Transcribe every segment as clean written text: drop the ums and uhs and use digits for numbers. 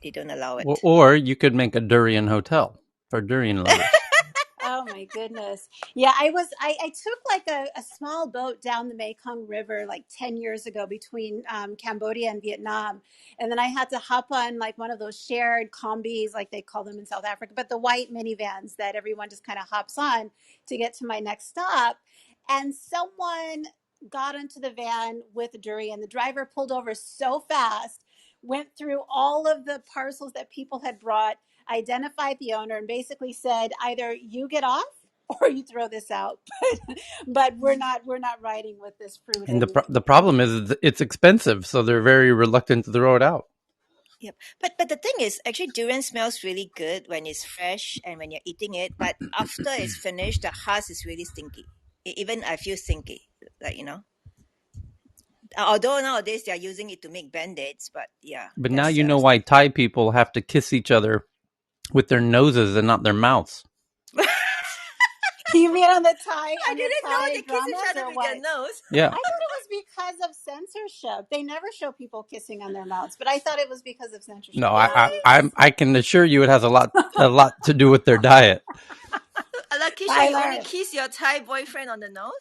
they don't allow it. Or you could make a durian hotel for durian lovers. Oh my goodness. Yeah, I took like a small boat down the Mekong River like 10 years ago between Cambodia and Vietnam. And then I had to hop on like one of those shared combis, like they call them in South Africa, but the white minivans that everyone just kind of hops on to get to my next stop. And someone got into the van with durian. The driver pulled over so fast, went through all of the parcels that people had brought, identified the owner, and basically said either you get off or you throw this out. But we're not riding with this fruit And anymore. the problem is it's expensive, so they're very reluctant to throw it out. Yep. But the thing is, actually, durian smells really good when it's fresh and when you're eating it. But after it's finished, the husk is really stinky. Even I feel stinky, like Although nowadays they are using it to make band-aids, but yeah, But now that's you know why Thai people have to kiss each other with their noses and not their mouths. You mean on the Thai I on the didn't know Thai they kiss each dramas other or with what? their nose. Yeah. I thought it was because of censorship. They never show people kissing on their mouths, but I thought it was because of censorship. No, What? I can assure you it has a lot to do with their diet. Lakisha, you only Tyler, kiss your Thai boyfriend on the nose?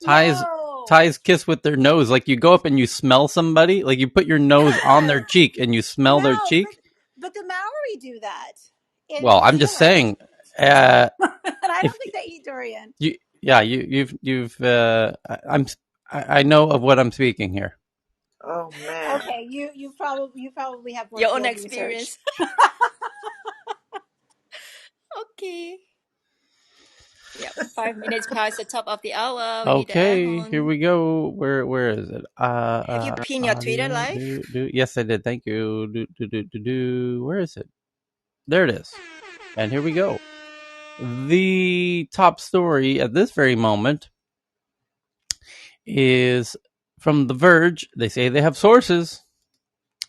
Thais no, Thais kiss with their nose. Like you go up and you smell somebody, like you put your nose on their cheek and you smell their no, cheek. but the Maori do that in Well, New I'm just Zealand, saying, and I if don't think they eat durian. I know of what I'm speaking here. Oh man. Okay, you probably have more Your own field research. experience. Okay. Yep. 5 minutes past the top of the hour. We need the air Okay, here horn. we go. Where is it? Have you pinned your Twitter Audio. live? Yes, I did. Thank you. Where is it? There it is. And here we go. The top story at this very moment is from The Verge. They say they have sources.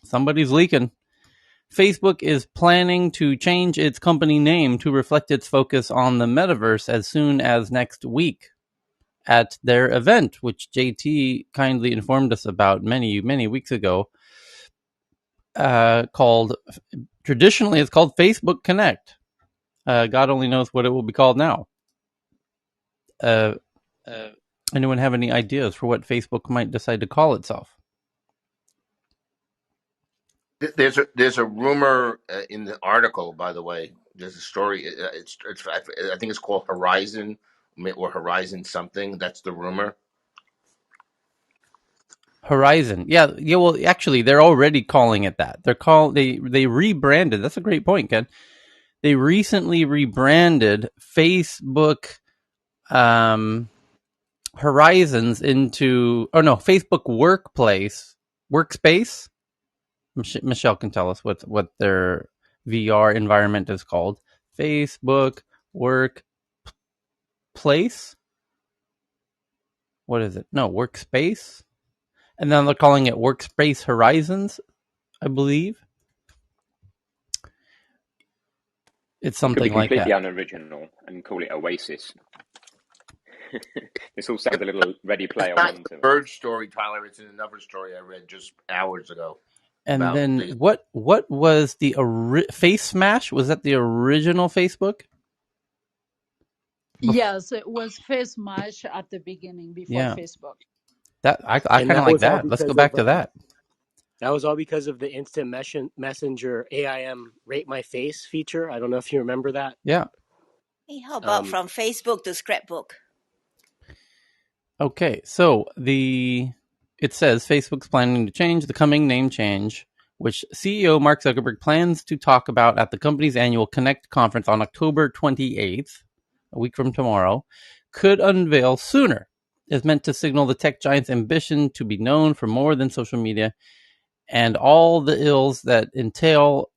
Somebody's leaking. Facebook is planning to change its company name to reflect its focus on the metaverse as soon as next week at their event, which JT kindly informed us about many, many weeks ago, traditionally it's called Facebook Connect. God only knows what it will be called now. Anyone have any ideas for what Facebook might decide to call itself? There's a rumor in the article, by the way. There's a story. I think it's called Horizon or Horizon something. That's the rumor. Horizon. Yeah. Well, actually, they're already calling it that. They rebranded. That's a great point, Ken. They recently rebranded Facebook Horizons into Facebook Workspace. Michelle can tell us what their VR environment is called. Facebook Workplace. What is it? No, Workspace. And then they're calling it Workspace Horizons, I believe. It's something like that. Could be completely unoriginal and call it Oasis. This all sounds a little Ready Player It's not One the to me. Verge story, Tyler. It's in another story I read just hours ago. And then what was the Face Smash? Was that the original Facebook? Yes, it was Face Smash at the beginning before Facebook. That I kind of like that. Let's go back to that. That was all because of the instant messenger AIM rate my face feature. I don't know if you remember that. Yeah. Hey, how about from Facebook to Scrapbook? Okay, so it says Facebook's planning to change the coming name change, which CEO Mark Zuckerberg plans to talk about at the company's annual Connect conference on October 28th, a week from tomorrow, could unveil sooner. Is meant to signal the tech giant's ambition to be known for more than social media and all the ills that entail.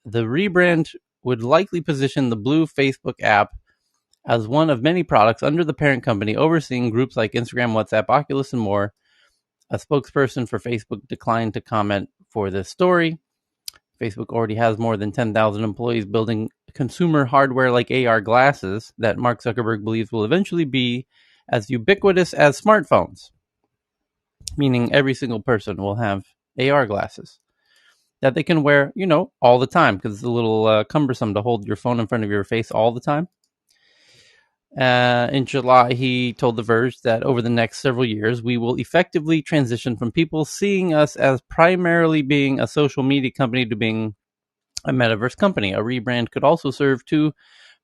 The rebrand would likely position the Blue Facebook app as one of many products under the parent company overseeing groups like Instagram, WhatsApp, Oculus, and more. A spokesperson for Facebook declined to comment for this story. Facebook already has more than 10,000 employees building consumer hardware like AR glasses that Mark Zuckerberg believes will eventually be as ubiquitous as smartphones, meaning every single person will have AR glasses. that they can wear, all the time, because it's a little cumbersome to hold your phone in front of your face all the time. In July, he told The Verge that over the next several years, we will effectively transition from people seeing us as primarily being a social media company to being a metaverse company. A rebrand could also serve to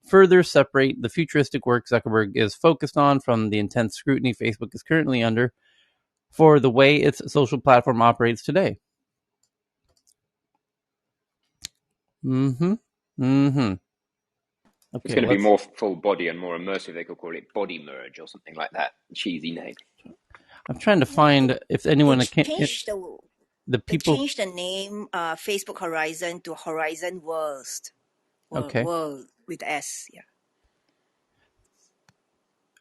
further separate the futuristic work Zuckerberg is focused on from the intense scrutiny Facebook is currently under for the way its social platform operates today. Mm-hmm. Mm-hmm. It's Okay, going to be more full body and more immersive. They could call it body merge or something like that. Cheesy name. I'm trying to find if anyone They can. changed The they people. changed the name Facebook Horizon to Horizon World. Okay. World with S. Yeah.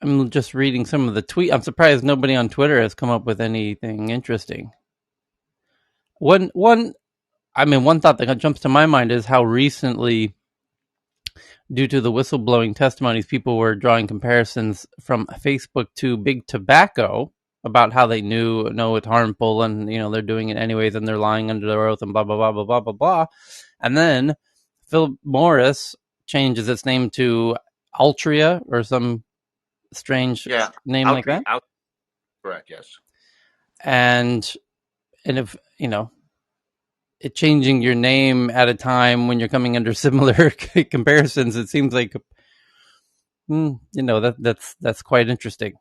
I'm just reading some of the tweet. I'm surprised nobody on Twitter has come up with anything interesting. One thought that jumps to my mind is how recently, due to the whistleblowing testimonies, people were drawing comparisons from Facebook to Big Tobacco about how they know it's harmful and they're doing it anyways and they're lying under their oath and blah blah blah blah blah blah blah. And then Philip Morris changes its name to Altria or some strange name like that. Correct. Yes. And if it changing your name at a time when you're coming under similar comparisons, it seems like that's quite interesting.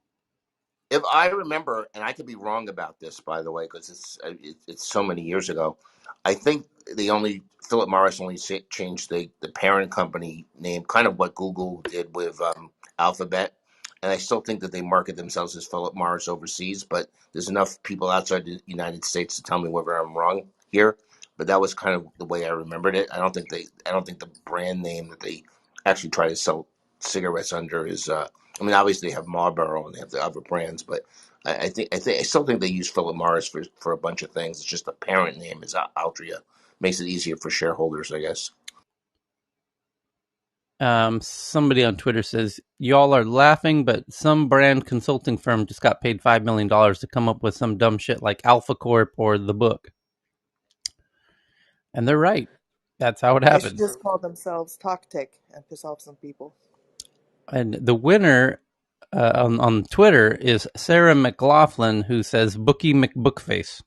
If I remember, and I could be wrong about this, by the way, because it's so many years ago. I think Philip Morris only changed the parent company name, kind of what Google did with Alphabet, and I still think that they market themselves as Philip Morris overseas. But there's enough people outside the United States to tell me whether I'm wrong here. But that was kind of the way I remembered it. I don't think the brand name that they actually try to sell cigarettes under is. I mean, obviously they have Marlboro and they have the other brands, but I still think they use Philip Morris for a bunch of things. It's just the parent name is Altria. Makes it easier for shareholders, I guess. Somebody on Twitter says, y'all are laughing, but some brand consulting firm just got paid $5 million to come up with some dumb shit like Alpha Corp or The Book. And they're right. That's how it They should happens. just call themselves Talk Tech and piss off some people. And the winner on Twitter is Sarah McLaughlin, who says Bookie McBookface,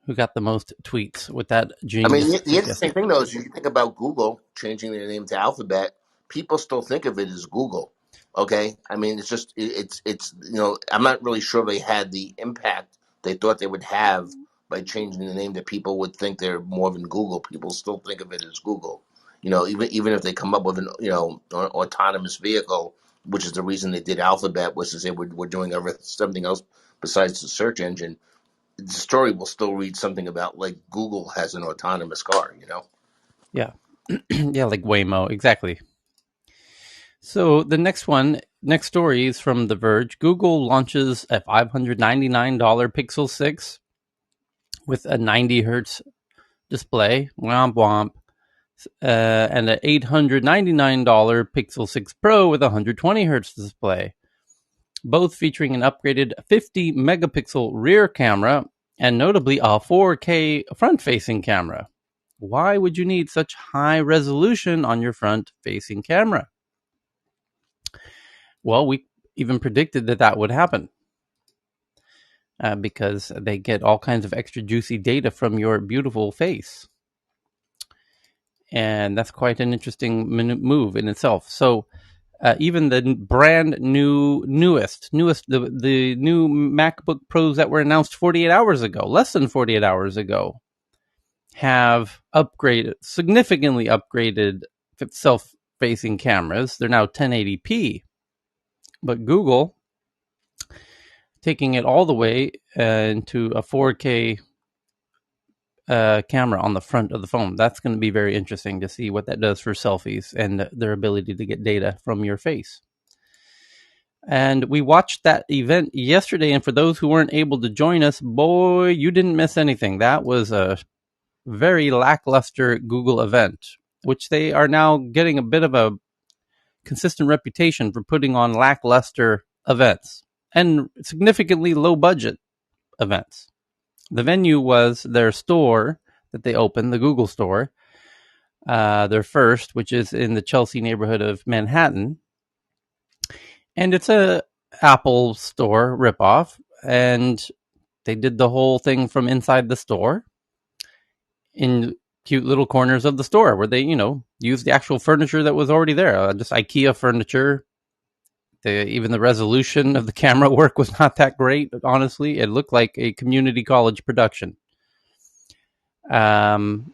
who got the most tweets with that I mean, genius the tweet interesting yesterday. thing though is you think about Google changing their name to Alphabet, people still think of it as Google. Okay, I mean, it's just it's I'm not really sure they had the impact they thought they would have by changing the name that people would think they're more than Google. People still think of it as Google. Even if they come up with an autonomous vehicle, which is the reason they did Alphabet, was to say we're doing something else besides the search engine. The story will still read something about like Google has an autonomous car. Yeah. Yeah, like Waymo. Exactly. So the next story is from The Verge. Google launches a $599 Pixel 6 with a 90 hertz display, womp womp, and an $899 Pixel 6 Pro with a 120 hertz display, both featuring an upgraded 50 megapixel rear camera and notably a 4K front-facing camera. Why would you need such high resolution on your front-facing camera? Well, we even predicted that would happen because they get all kinds of extra juicy data from your beautiful face. And that's quite an interesting move in itself. So even the brand newest, the new MacBook Pros that were announced 48 hours ago, less than 48 hours ago, have significantly upgraded self-facing cameras. They're now 1080p. But Google, taking it all the way into a 4K camera on the front of the phone. That's going to be very interesting to see what that does for selfies and their ability to get data from your face. And we watched that event yesterday, and for those who weren't able to join us, boy, you didn't miss anything. That was a very lackluster Google event, which they are now getting a bit of a consistent reputation for putting on lackluster events and significantly low budget events. The venue was their store that they opened, the Google store, their first, which is in the Chelsea neighborhood of Manhattan. And it's a Apple store ripoff. And they did the whole thing from inside the store in cute little corners of the store where they, used the actual furniture that was already there. Just IKEA furniture. Even the resolution of the camera work was not that great, honestly. It looked like a community college production. And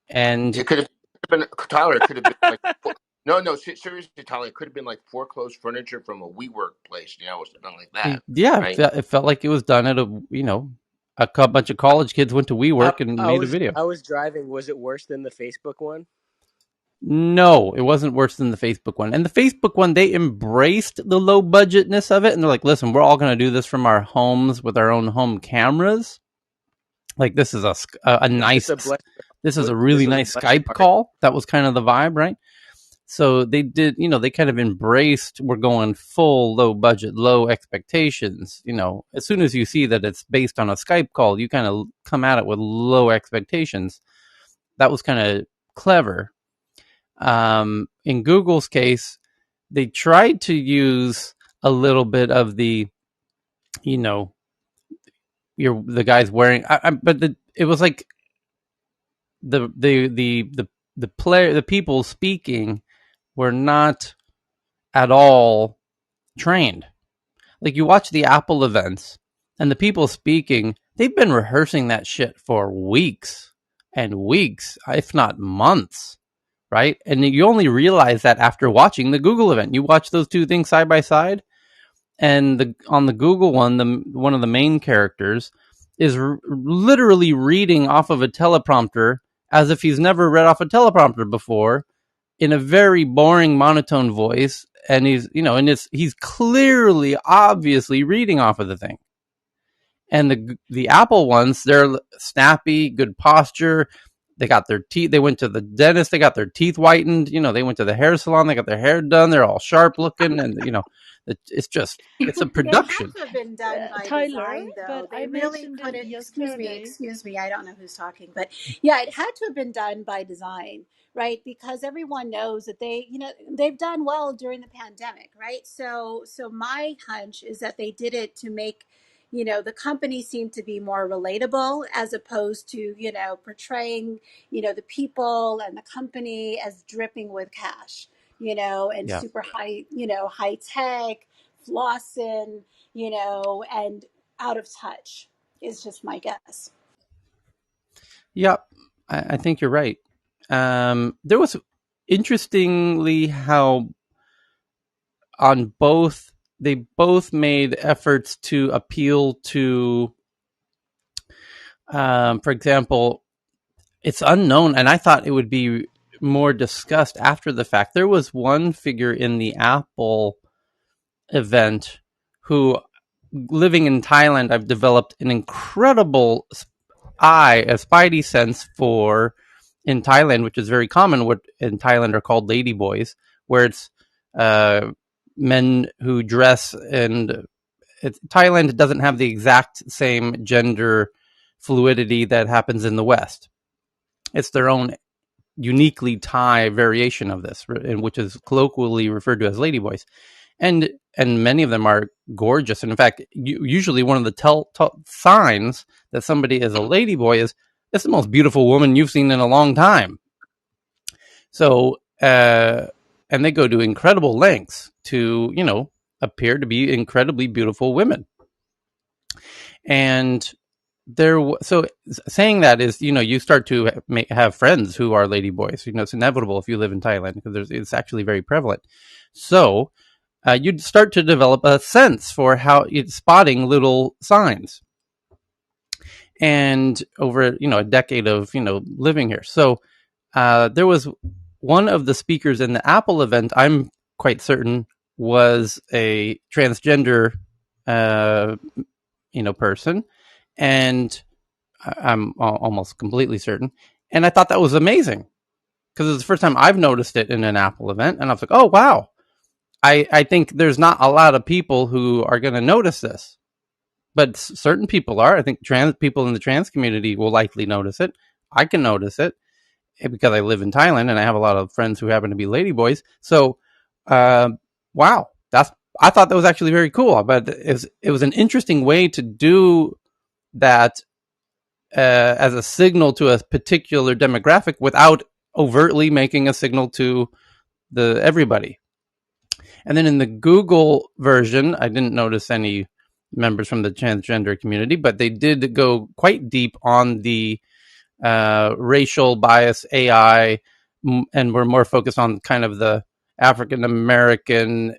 It could have been, Tyler. It could have been like no, seriously, Tyler. It could have been like foreclosed furniture from a WeWork place, or something like that, yeah, right? it felt like it was done at a bunch of college kids went to WeWork and made a video. I was driving. Was it worse than the Facebook one? No, it wasn't worse than the Facebook one. And the Facebook one, they embraced the low budgetness of it, and they're like, "Listen, we're all going to do this from our homes with our own home cameras. Like this is a nice, this is a really nice Skype call." That was kind of the vibe, right? So they did, they kind of embraced, we're going full low budget, low expectations. As soon as you see that it's based on a Skype call, you kind of come at it with low expectations. That was kind of clever. In Google's case, they tried to use a little bit of the, the guy's wearing, but it was like the people speaking were not at all trained. Like you watch the Apple events and the people speaking, they've been rehearsing that shit for weeks and weeks, if not months, right? And you only realize that after watching the Google event. You watch those two things side by side, and on the Google one, one of the main characters is literally reading off of a teleprompter as if he's never read off a teleprompter before, in a very boring monotone voice, and he's clearly, obviously reading off of the thing. And the Apple ones, they're snappy, good posture. They got their teeth. They went to the dentist. They got their teeth whitened. They went to the hair salon. They got their hair done. They're all sharp looking, and it's a production. They had to have been done by Tyler, design, though. but They I really mentioned put it it. yesterday. Excuse me. I don't know who's talking, but yeah, it had to have been done by design, right? Because everyone knows that they've done well during the pandemic, right? So my hunch is that they did it to make the company seem to be more relatable, as opposed to portraying the people and the company as dripping with cash, and Yeah. super high, high tech, flossing, and out of touch is just my guess. Yep. I think you're right. There was, interestingly, how on both, they both made efforts to appeal to, for example, it's unknown, and I thought it would be more discussed after the fact. There was one figure in the Apple event who, living in Thailand, I've developed an incredible a spidey sense for, in Thailand, which is very common. What in Thailand are called ladyboys, where it's men who dress, and Thailand doesn't have the exact same gender fluidity that happens in the West. It's their own uniquely Thai variation of this, which is colloquially referred to as ladyboys. And many of them are gorgeous. And in fact, usually one of the signs that somebody is a ladyboy is, it's the most beautiful woman you've seen in a long time. So, and they go to incredible lengths to, appear to be incredibly beautiful women. And so saying that is, you start to have friends who are ladyboys. It's inevitable if you live in Thailand, because it's actually very prevalent. So you'd start to develop a sense for how it's spotting little signs. And over, a decade of, living here. So there was one of the speakers in the Apple event, I'm quite certain, was a transgender, person. And I'm almost completely certain. And I thought that was amazing, because it was the first time I've noticed it in an Apple event. And I was like, oh, wow. I think there's not a lot of people who are going to notice this. but certain people are. I think trans people in the trans community will likely notice it. I can notice it because I live in Thailand and I have a lot of friends who happen to be ladyboys. So, wow, I thought that was actually very cool. But it was an interesting way to do that as a signal to a particular demographic without overtly making a signal to the everybody. And then in the Google version, I didn't notice any members from the transgender community, but they did go quite deep on the racial bias AI, and we're more focused on kind of the African American,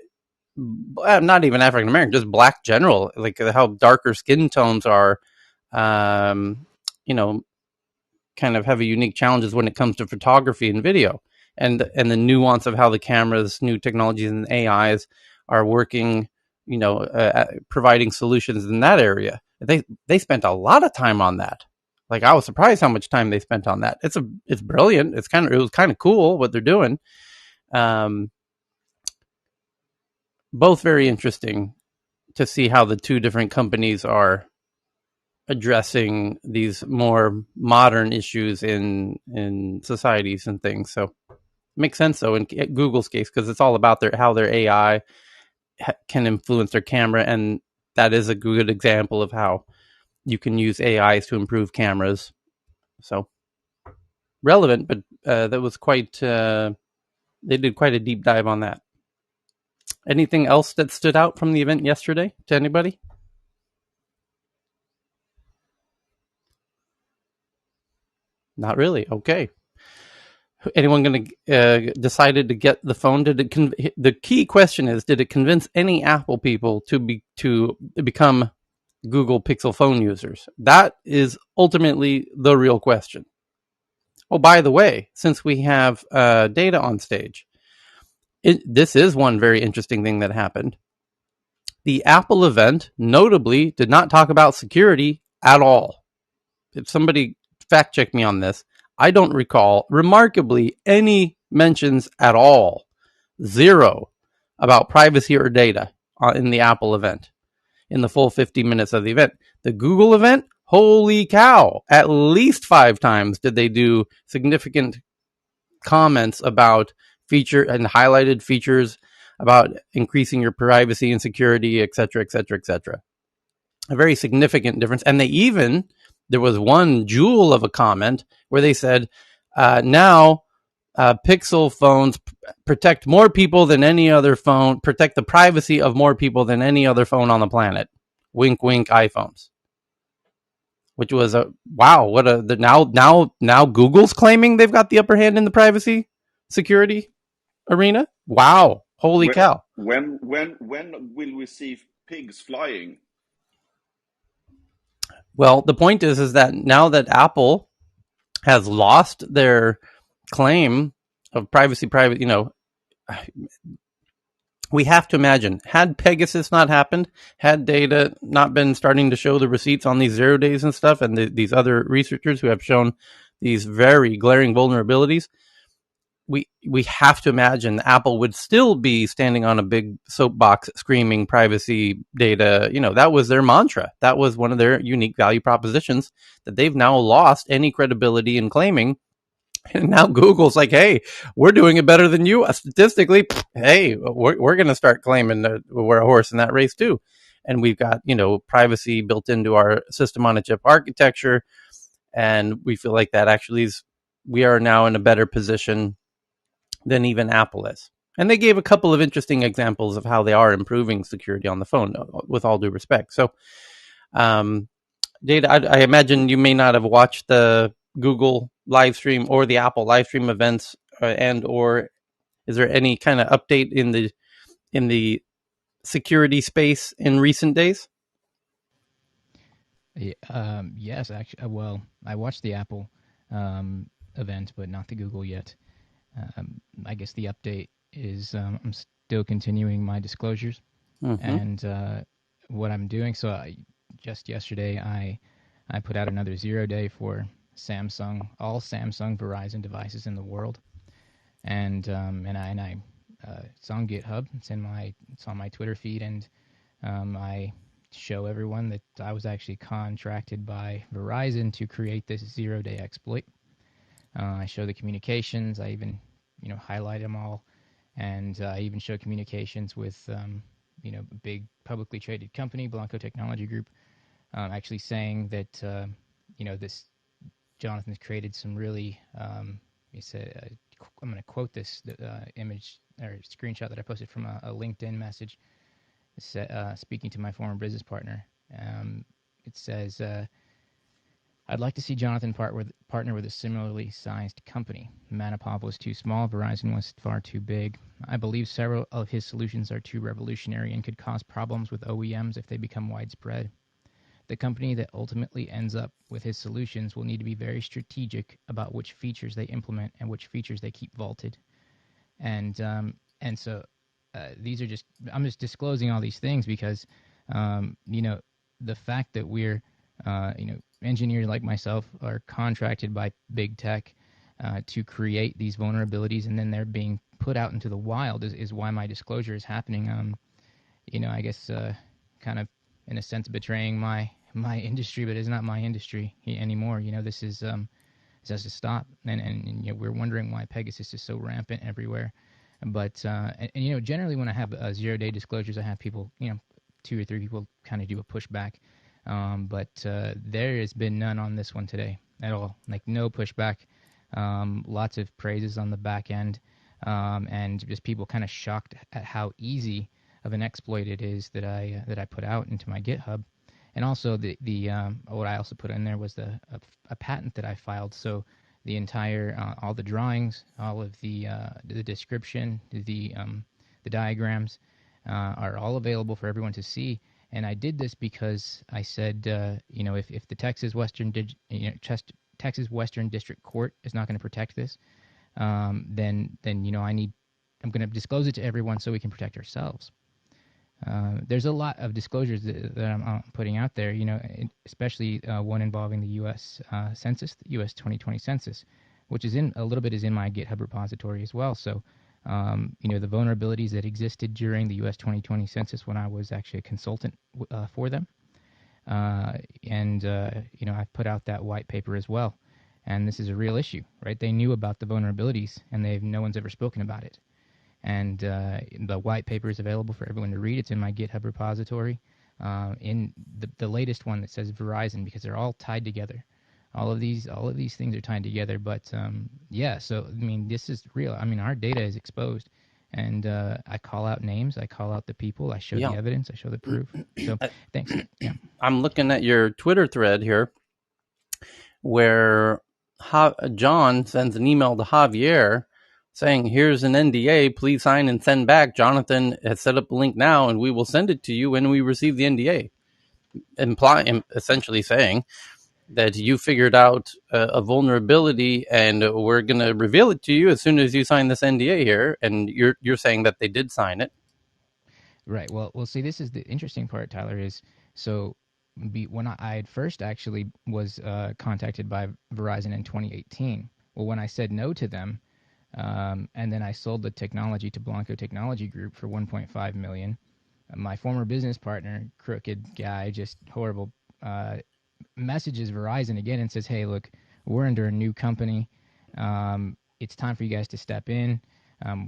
not even African American, just black general, like how darker skin tones are, um, you know, kind of have a unique challenges when it comes to photography and video, and the nuance of how the cameras, new technologies, and AIs are working. Providing solutions in that area. They spent a lot of time on that. Like I was surprised how much time they spent on that. It's brilliant. It was kind of cool what they're doing. Both very interesting to see how the two different companies are addressing these more modern issues in societies and things. So it makes sense though in Google's case because it's all about how their AI can influence their camera, and that is a good example of how you can use AIs to improve cameras. So relevant, but that was quite. They did quite a deep dive on that. Anything else that stood out from the event yesterday to anybody? Not really. Okay. Anyone going to decided to get the phone? The key question is, did it convince any Apple people to become Google Pixel phone users? That is ultimately the real question. Oh, by the way, since we have data on stage, this is one very interesting thing that happened. The Apple event notably did not talk about security at all. If somebody fact check me on this, I don't recall, remarkably, any mentions at all, zero, about privacy or data in the Apple event in the full 50 minutes of the event. The Google event, holy cow, at least 5 times did they do significant comments about feature and highlighted features about increasing your privacy and security, et cetera, et cetera, et cetera. A very significant difference. And there was one jewel of a comment where they said, now Pixel phones protect more people than any other phone, protect the privacy of more people than any other phone on the planet. Wink, wink, iPhones. Which was now Google's claiming they've got the upper hand in the privacy security arena. Wow, holy cow! When will we see pigs flying? Well, the point is that now that Apple has lost their claim of privacy, we have to imagine, had Pegasus not happened, had data not been starting to show the receipts on these 0 days and stuff, and these other researchers who have shown these very glaring vulnerabilities, we have to imagine Apple would still be standing on a big soapbox screaming privacy data. That was their mantra. That was one of their unique value propositions that they've now lost any credibility in claiming. And now Google's like, hey, we're doing it better than you. Statistically, hey, we're going to start claiming that we're a horse in that race too. And we've got, privacy built into our system on a chip architecture. And we feel like that actually we are now in a better position than even Apple is. And they gave a couple of interesting examples of how they are improving security on the phone, with all due respect. So, Data, I imagine you may not have watched the Google live stream or the Apple live stream events, or is there any kind of update in the security space in recent days? Yes, actually. Well, I watched the Apple event, but not the Google yet. I guess the update is I'm still continuing my disclosures and what I'm doing. So just yesterday, I put out another 0 day for Samsung, all Samsung Verizon devices in the world, and it's on GitHub. It's on my Twitter feed, and I show everyone that I was actually contracted by Verizon to create this 0-day exploit. I show the communications. I even, highlight them all, and I even show communications with, a big publicly traded company, Blanco Technology Group, actually saying that, this Jonathan's created some really, he said, I'm going to quote this image or screenshot that I posted from a LinkedIn message, speaking to my former business partner. It says, I'd like to see Jonathan partner with a similarly sized company. Manipov was too small, Verizon was far too big. I believe several of his solutions are too revolutionary and could cause problems with OEMs if they become widespread. The company that ultimately ends up with his solutions will need to be very strategic about which features they implement and which features they keep vaulted. And so these are just, I'm just disclosing all these things because the fact that we're engineers like myself are contracted by big tech to create these vulnerabilities, and then they're being put out into the wild is why my disclosure is happening. I guess kind of in a sense betraying my industry, but it's not my industry anymore. This has to stop, and we're wondering why Pegasus is so rampant everywhere. But generally when I have 0-day disclosures, I have people, 2 or 3 people kind of do a pushback. But there has been none on this one today at all. Like no pushback. Lots of praises on the back end, and just people kind of shocked at how easy of an exploit it is that I put out into my GitHub. And also the what I also put in there was a patent that I filed. So the entire all the drawings, all of the description, the diagrams are all available for everyone to see. And I did this because I said, if the Texas Texas Western District Court is not going to protect this, then I'm going to disclose it to everyone so we can protect ourselves. There's a lot of disclosures that I'm putting out there, especially one involving the U.S. Census, the U.S. 2020 Census, which is in my GitHub repository as well. So, the vulnerabilities that existed during the U.S. 2020 Census when I was actually a consultant for them, and I've put out that white paper as well. And this is a real issue, right? They knew about the vulnerabilities, and no one's ever spoken about it. And the white paper is available for everyone to read. It's in my GitHub repository. In the latest one that says Verizon, because they're all tied together. All of these things are tied together. But so this is real. Our data is exposed, and I call out names, I call out the people, I show the evidence, I show the proof. So thanks. Yeah, I'm looking at your Twitter thread here, where John sends an email to Javier saying, "Here's an NDA. Please sign and send back. Jonathan has set up a link now, and we will send it to you when we receive the NDA." Essentially saying that you figured out a vulnerability, and we're going to reveal it to you as soon as you sign this NDA here. And you're saying that they did sign it. Right. Well, see, this is the interesting part, Tyler, is so when I had first actually was contacted by Verizon in 2018. Well, when I said no to them, and then I sold the technology to Blanco Technology Group for 1.5 million. My former business partner, crooked guy, just horrible, messages Verizon again and says, "Hey, look, we're under a new company. It's time for you guys to step in.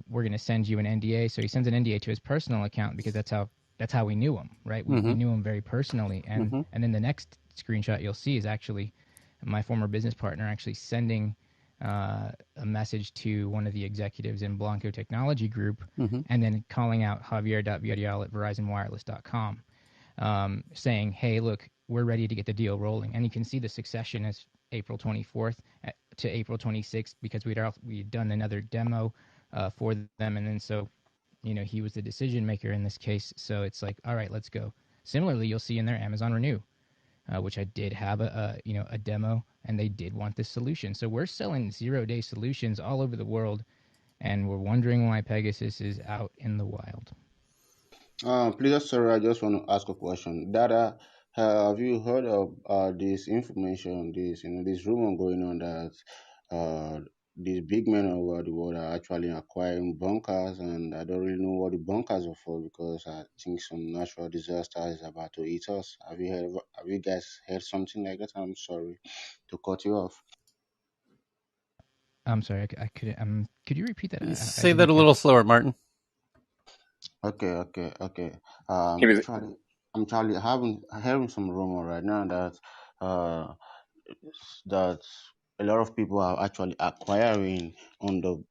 We're going to send you an NDA." So he sends an NDA to his personal account because that's how we knew him, right? We knew him very personally. And then the next screenshot you'll see is actually my former business partner actually sending a message to one of the executives in Blanco Technology Group, and then calling out Javier.Villarreal at VerizonWireless.com, saying, "Hey, look, we're ready to get the deal rolling." And you can see the succession as April 24th to April 26th because we'd done another demo for them, and then so he was the decision maker in this case. So it's like, all right, let's go. Similarly, you'll see in their Amazon Renew, which I did have a demo, and they did want this solution. So we're selling 0-day solutions all over the world, and we're wondering why Pegasus is out in the wild. Please, sir, I just want to ask a question. Dada, have you heard of this information, this rumor going on that these big men over the world are actually acquiring bunkers, and I don't really know what the bunkers are for because I think some natural disaster is about to eat us. Have you guys heard something like that? I'm sorry to cut you off. I'm sorry, I couldn't. Could you repeat that? I Say that didn't a little catch. slower, Martin. Okay. He was I'm Charlie having hearing some rumor right now that uh that a lot of people are actually acquiring on the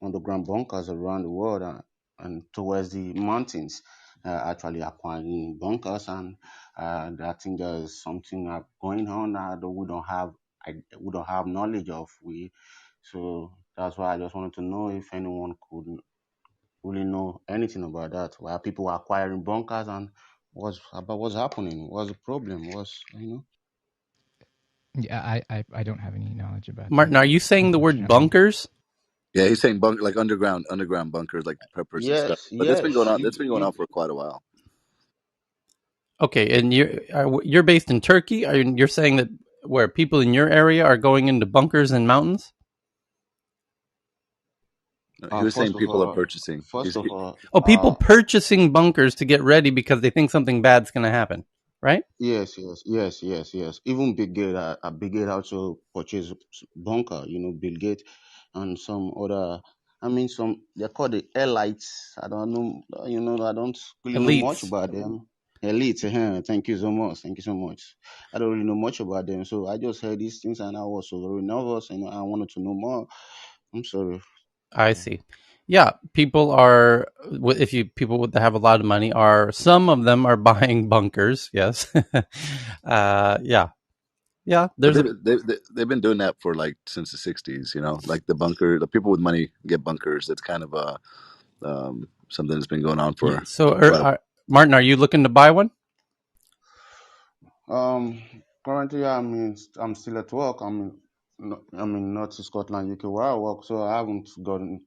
underground bunkers around the world, and towards the mountains, actually acquiring bunkers, and I think there's something going on that we don't have knowledge of. So that's why I just wanted to know if anyone could really know anything about that. Why people are acquiring bunkers and what's happening? What's the problem? Yeah, I don't have any knowledge about that, Martin, are you saying the word unfortunately. bunkers? Yeah, he's saying bunker, like underground bunkers, like preppers and stuff. Yes, But that's been going yes. on. That's been going on for quite a while. Okay, and you're based in Turkey. You're saying that where people in your area are going into bunkers and mountains? No, he was saying First of people are all, purchasing. first of all, Oh, people purchasing bunkers to get ready because they think something bad's going to happen, right? yes. Even Bill Gates also purchased bunker. You know, Bill Gates and some other. I mean, some they're called the elites. I don't know. You know, I don't really know much Elites. about them. Elite. Thank you so much. Thank you so much. I don't really know much about them, so I just heard these things and I was so very nervous and I wanted to know more. I'm sorry. I see. Yeah, people are. If you people that have a lot of money are some of them are buying bunkers. Yes. Yeah, yeah. But There's a they've been doing that for like since the '60s. You know, like the people with money get bunkers. It's kind of something that's been going on for so. quite a. Martin, are you looking to buy one? Um, Currently, I'm still at work. I'm in North Scotland, UK, where I work, so I haven't gotten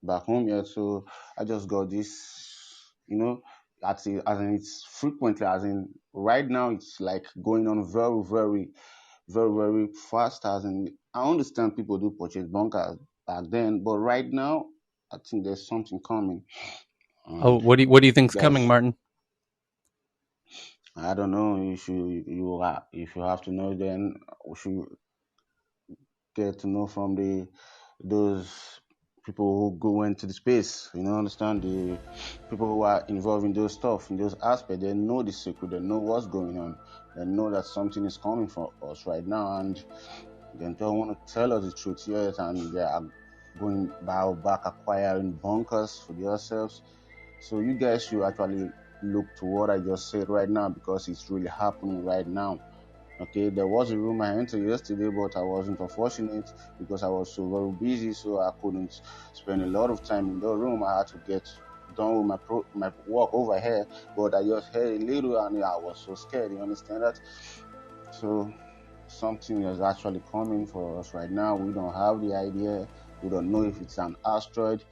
back home yet. So I just got this, as in it's frequently, as in right now, it's like going on very fast. As in, I understand people do purchase bunkers back then, but right now, I think there's something coming. Oh, And what do you think's coming, guys, Martin? I don't know if you have to know, then we should get to know from those people who go into the space. Understand the people who are involved in those stuff, in those aspects. They know the secret. They know what's going on. They know that something is coming for us right now, and they don't want to tell us the truth yet. And they are going back acquiring bunkers for themselves. So you guys should actually look to what I just said right now because it's really happening right now. Okay, there was a room I entered yesterday, but I wasn't unfortunate because I was so very busy, so I couldn't spend a lot of time in the room. I had to get done with my work over here, but I just heard a little and I was so scared. You understand that? So something is actually coming for us right now. We don't have the idea. We don't know if it's an asteroid.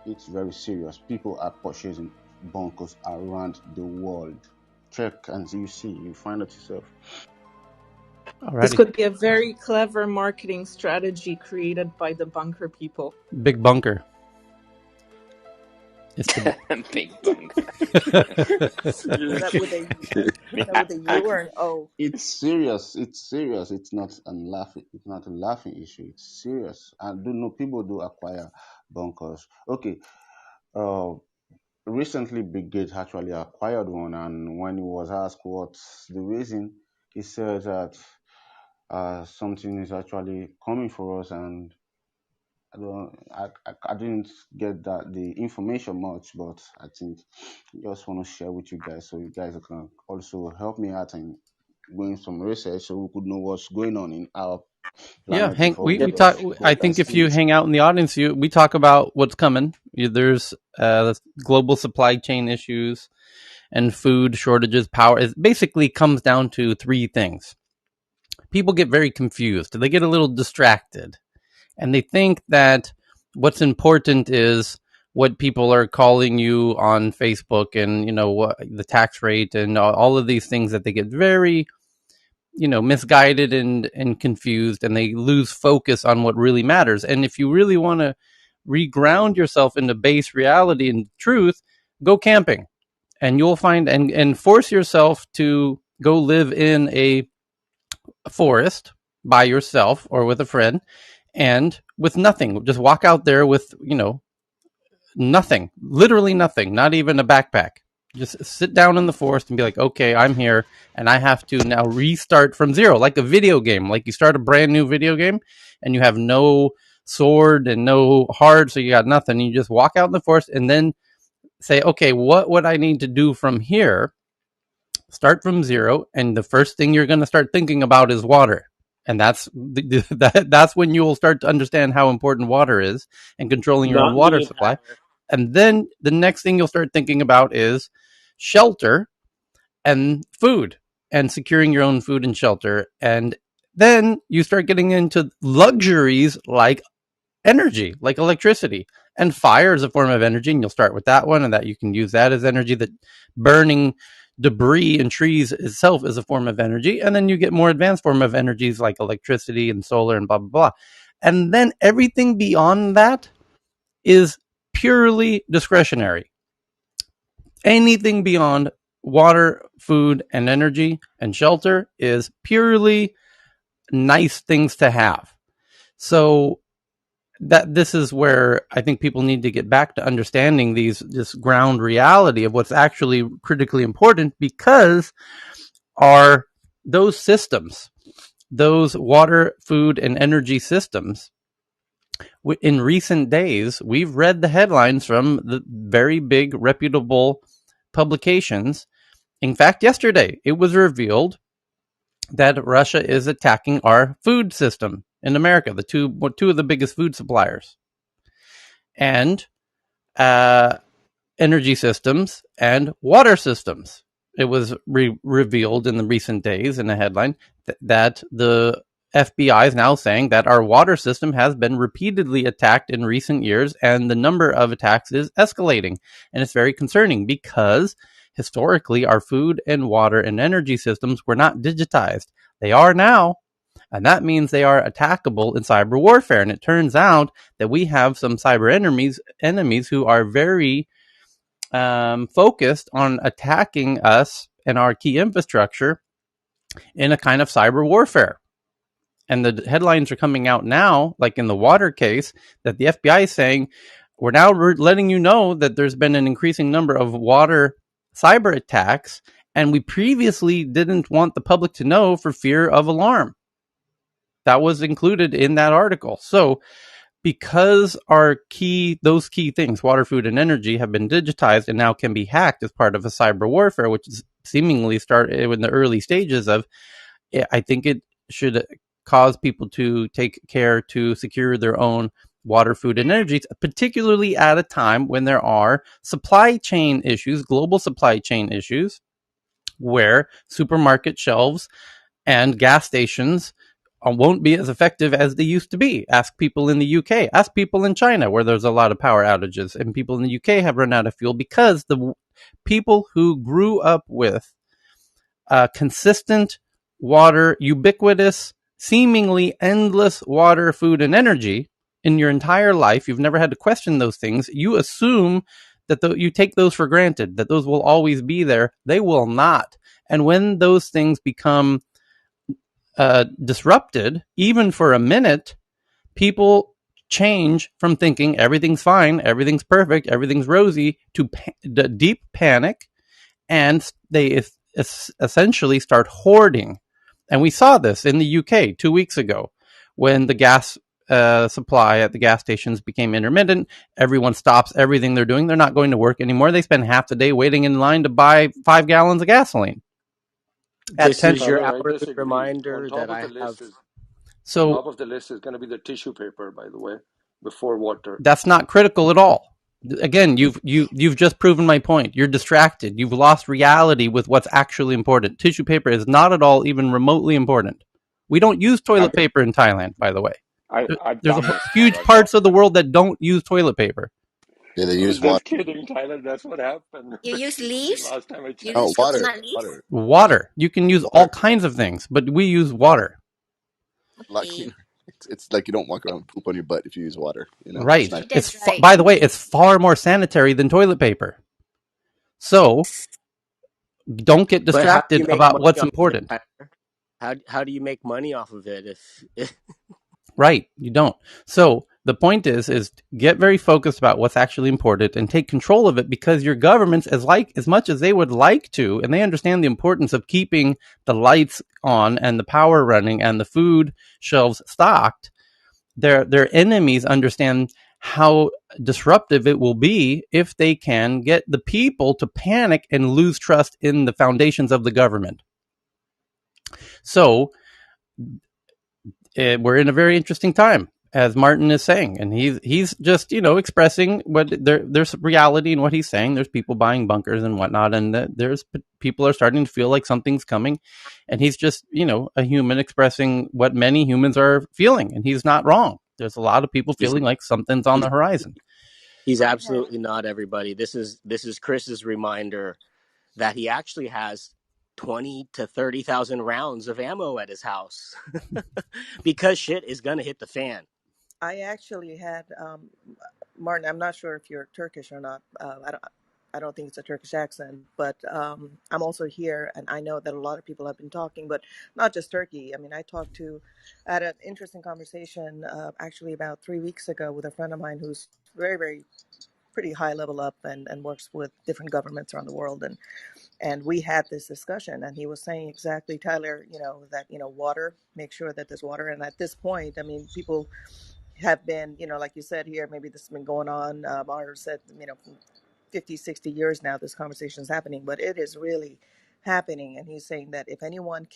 It's very serious. People are purchasing bunkers around the world. Check and you find it yourself. This Alrighty, could be a very clever marketing strategy created by the bunker people. big bunker. It's the. big bunk. Is that with a is that with a U or an O? It's serious. It's serious. It's not a laughing. It's not a laughing issue. It's serious. I do know people do acquire bunkers. Okay. Uh, Recently, Big Gates actually acquired one, and when he was asked what's the reason, he said that something is actually coming for us, and I didn't get that the information much, but I think just want to share with you guys so you guys can also help me out in doing some research so we could know what's going on in our Yeah, planet hang. before we We just talk. go I think if pursue you it. hang out in the audience, we talk about what's coming. There's global supply chain issues and food shortages. Power. It basically comes down to three things. People get very confused. They get a little distracted, and they think that what's important is what people are calling you on Facebook, and what the tax rate and all of these things that they get very misguided and confused, and they lose focus on what really matters. And if you really want to reground yourself into base reality and truth, go camping, and you'll find and force yourself to go live in a forest by yourself or with a friend, and with nothing. Just walk out there with nothing, literally nothing, not even a backpack. Just sit down in the forest and be like, okay, I'm here, and I have to now restart from zero, like a video game. Like you start a brand new video game, and you have no sword and no heart, so you got nothing. You just walk out in the forest and then say, okay, what would I need to do from here? Start from zero, and the first thing you're going to start thinking about is water. And that's when you will start to understand how important water is and controlling your own Not water me, supply. Tyler. And then the next thing you'll start thinking about is shelter and food, and securing your own food and shelter. And then you start getting into luxuries like energy, like electricity. And fire is a form of energy, and you'll start with that one, and that you can use that as energy. That burning debris in trees itself is a form of energy. And then you get more advanced form of energies like electricity and solar and blah, blah, blah. And then everything beyond that is purely discretionary. Anything beyond water, food, and energy and shelter is purely nice things to have. So that this is where I think people need to get back to understanding this ground reality of what's actually critically important, because are those systems, those water, food, and energy systems. In recent days, we've read the headlines from the very big reputable publications. In fact, yesterday it was revealed that Russia is attacking our food system in America, the two of the biggest food suppliers, and energy systems and water systems. It was revealed in the recent days in a headline that the FBI is now saying that our water system has been repeatedly attacked in recent years, and the number of attacks is escalating. And it's very concerning because historically our food and water and energy systems were not digitized. They are now, and that means they are attackable in cyber warfare. And it turns out that we have some cyber enemies who are very focused on attacking us and our key infrastructure in a kind of cyber warfare. And the headlines are coming out now, like in the water case, that the FBI is saying, we're now letting you know that there's been an increasing number of water cyber attacks, and we previously didn't want the public to know for fear of alarm. That was included in that article. So because those key things, water, food, and energy, have been digitized and now can be hacked as part of a cyber warfare, which is seemingly started in the early stages of, I think it should cause people to take care to secure their own water, food, and energy, particularly at a time when there are supply chain issues, global supply chain issues, where supermarket shelves and gas stations won't be as effective as they used to be. Ask people in the UK, ask people in China, where there's a lot of power outages, and people in the UK have run out of fuel because the people who grew up with consistent water, ubiquitous, seemingly endless water, food, and energy in your entire life, you've never had to question those things. You assume that you take those for granted, that those will always be there. They will not. And when those things become disrupted, even for a minute, people change from thinking everything's fine, everything's perfect, everything's rosy, to deep panic, and they essentially start hoarding. And we saw this in the UK 2 weeks ago when the gas supply at the gas stations became intermittent. Everyone stops everything they're doing. They're not going to work anymore. They spend half the day waiting in line to buy 5 gallons of gasoline. This is your Tyler, I hourly disagree. On reminder that top of I the have. list is on So top of the list is going to be the tissue paper, by the way, before water. that's not critical at all. Again, you've just proven my point. You're distracted. You've lost reality with what's actually important. Tissue paper is not at all even remotely important. We don't use I've toilet paper in Thailand, by the way. I've There's done this, huge Tyler. I've got parts of the world that don't use toilet paper. Yeah, they I was use water. just kidding, Tyler. That's what happened. You use The leaves? last time I You checked. Oh, use water, coconut leaves? water, Water. You can use all water. kinds of things, but we use water. A lot Okay. cleaner. It's like you don't walk around with poop on your butt if you use water. You know, it's Right. nice. That's right. By the way, it's far more sanitary than toilet paper. So Yes. don't get But how do you distracted make about money what's off of it, important. Tyler? How do you make money off of it if Right. You don't. So the point is get very focused about what's actually important and take control of it, because your governments, as much as they would like to, and they understand the importance of keeping the lights on and the power running and the food shelves stocked, their enemies understand how disruptive it will be if they can get the people to panic and lose trust in the foundations of the government. So we're in a very interesting time, as Martin is saying, and he's just expressing what there's reality in what he's saying. There's people buying bunkers and whatnot, and there's people are starting to feel like something's coming, and he's just a human expressing what many humans are feeling, and he's not wrong. There's a lot of people he's feeling like something's on he's the horizon. he's I have. absolutely not everybody. This is Chris's reminder that he actually has 20 to 30,000 rounds of ammo at his house because shit is gonna hit the fan. I actually had Martin. I'm not sure if you're Turkish or not. I don't think it's a Turkish accent, but I'm also here, and I know that a lot of people have been talking, but not just Turkey. I mean, I had an interesting conversation actually about 3 weeks ago with a friend of mine who's very, very pretty high level up and works with different governments around the world, and we had this discussion, and he was saying exactly, Tyler, that water, make sure that there's water, and at this point, I mean, people have been, like you said here, maybe this has been going on. Mara said, 50, 60 years now, this conversation is happening, but it is really happening. And he's saying that if anyone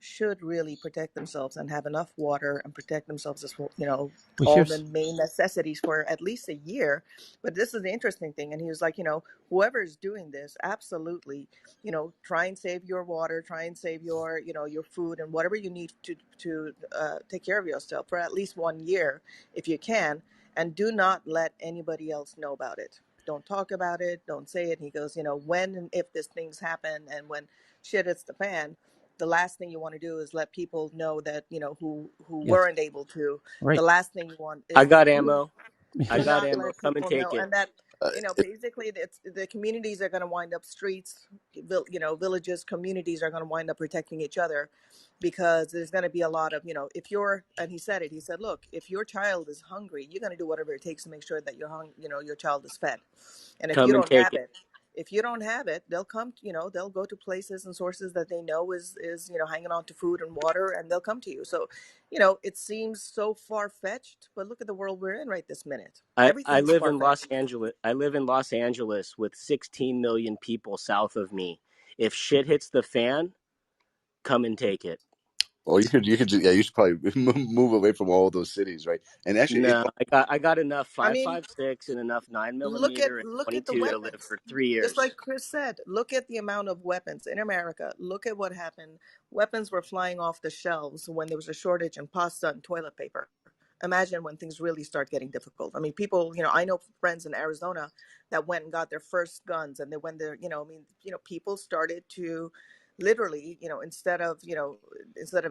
should really protect themselves and have enough water and protect themselves as well, Well, all the here's main necessities for at least a year. But this is the interesting thing. And he was like, whoever is doing this, absolutely, try and save your water, try and save your food and whatever you need to take care of yourself for at least 1 year if you can, and do not let anybody else know about it. Don't talk about it. Don't say it. And he goes, when and if these things happen and when shit hits the fan, the last thing you want to do is let people know that, who yes, weren't able to. The right. last thing you want I is got do ammo. I do got not ammo. let Come and people take know. it. And that, Uh, basically it's the communities are going to wind up streets, villages, communities are going to wind up protecting each other, because there's going to be a lot of, if you're, and he said it, he said, look, if your child is hungry, you're going to do whatever it takes to make sure that your child is fed. And if you Come and don't take have it. it, they'll come, they'll go to places and sources that they know is hanging on to food and water, and they'll come to you. So, it seems so far fetched, but look at the world we're in right this minute. I Everything is live far in Los fetched. Angeles. I live in Los Angeles with 16 million people south of me. If shit hits the fan, come and take it. or yeah, you should probably move away from all those cities, right? And actually, No, I got enough I mean, 5.56 and enough 9 look at millimeter and look at the 22 to live weapons. for 3 years. Just like Chris said, look at the amount of weapons in America. Look at what happened. Weapons were flying off the shelves when there was a shortage in pasta and toilet paper. Imagine when things really start getting difficult. I mean, people, I know friends in Arizona that went and got their first guns, and they went there, I mean, people started to literally, instead of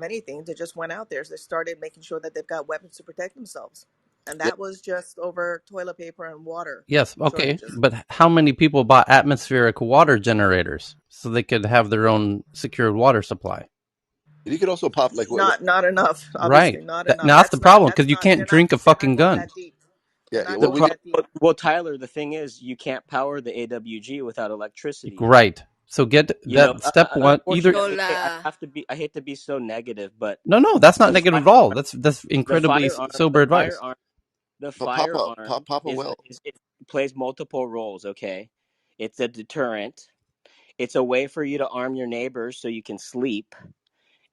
anything, they just went out there. So they started making sure that they've got weapons to protect themselves. And yeah, that was just over toilet paper and water Yes, okay, shortages. but how many people bought atmospheric water generators so they could have their own secured water supply? you could also pop like Not enough, Right. obviously not enough. Now that's the That's not problem, that's because you not can't they're not drink a they're not fucking going gun. that deep. They're yeah, not The what going we pro- that deep. well, Tyler, the thing is, you can't power the AWG without electricity. Right. So get that step one. Either Unfortunately, Solar. I hate to be so negative, but no, that's not the negative at all. firearm, That's the incredibly firearm, the sober advice. firearm, the pop firearm pop a is, well. it plays multiple roles. Okay, it's a deterrent. It's a way for you to arm your neighbors so you can sleep,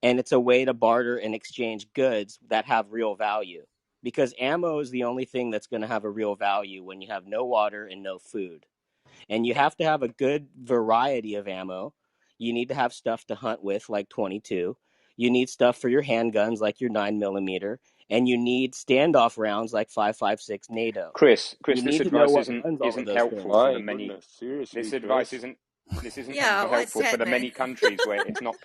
and it's a way to barter and exchange goods that have real value. Because ammo is the only thing that's going to have a real value when you have no water and no food. And you have to have a good variety of ammo. You need to have stuff to hunt with, like 22. You need stuff for your handguns, like your 9 millimeter, and you need standoff rounds like 5.56 NATO. Chris, You this need to know advice what runs all of isn't those helpful things. for the My many. goodness, seriously, This advice Chris. isn't Yeah, what's helpful for that, the man? many countries where it's not.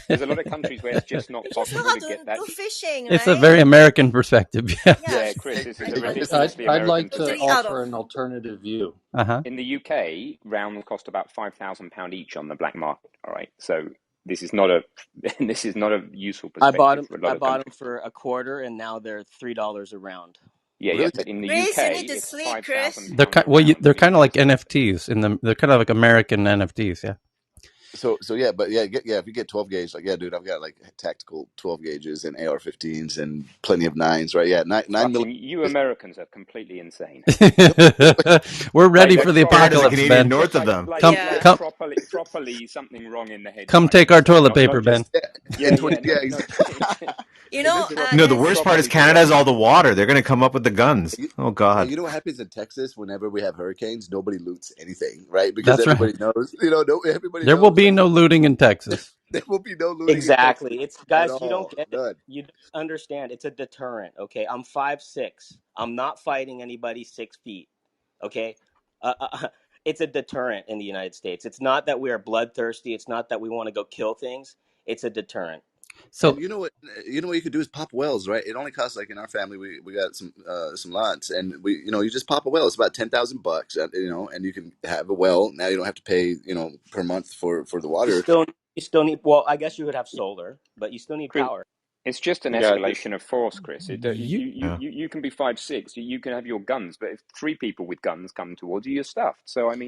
There's a lot of countries where it's just not You just know possible how to get to that. go fishing, It's a right? very American perspective. Yeah. Yeah, Yeah, Chris, Hey, this is hey, a I Chris. just ridiculously I'd American like to totally perspective. out of. offer an alternative view. Uh-huh. In the UK, rounds cost about £5,000 each on the black market. All right, so this is not a this is not a useful I bought perspective them. for a I lot of bought them countries. for a quarter, and now they're $3 a round. Yeah, Really? but in the Chris, you UK, need to it's sleep, five Chris. thousand They're pound kind a round, they're so you kind of get like NFTs in the. They're kind of like American NFTs. Yeah. So yeah, but yeah, if you get 12 gauge, like yeah, dude, I've got like tactical 12 gauges and AR-15s and plenty of nines, right? Yeah, nine fucking millimeter. you Americans are completely insane. We're ready Like for like the proper Canada, there's a apocalypse, like Canadian Ben. north of like them. like Come, like Yeah. come, properly something wrong in the head come type. take our So toilet not paper, not Ben. just Yeah, yeah in yeah 20. not Yeah, not You and know, this is what No, the there's worst part is properly Canada has progressive. all the water. They're going to come up with the guns. you, Oh hey, God. you know what happens in Texas whenever we have hurricanes? Nobody loots anything, right? Because That's right. everybody knows. You know, no, everybody There will knows. be Like no looting in Texas. there will be no looting in Texas Exactly. It's at guys, you don't all. get it. None. You don't understand. It's a deterrent. Okay, I'm 5'6". I'm not fighting anybody 6 feet. Okay, it's a deterrent in the United States. It's not that we are bloodthirsty. It's not that we want to go kill things. It's a deterrent. And So, you know what? You know what you could do is pop wells, right? It only costs like in our family we got some lots, and we you just pop a well. It's about $10,000, and you can have a well. Now you don't have to pay per month for the You water. still you still need. Well, I guess you would have solar, but you still need Chris, power. it's just an Yeah, this escalation of force, Chris. you Yeah. You can be 5'6", you can have your guns, but if three people with guns come towards you, you're stuffed. So I mean.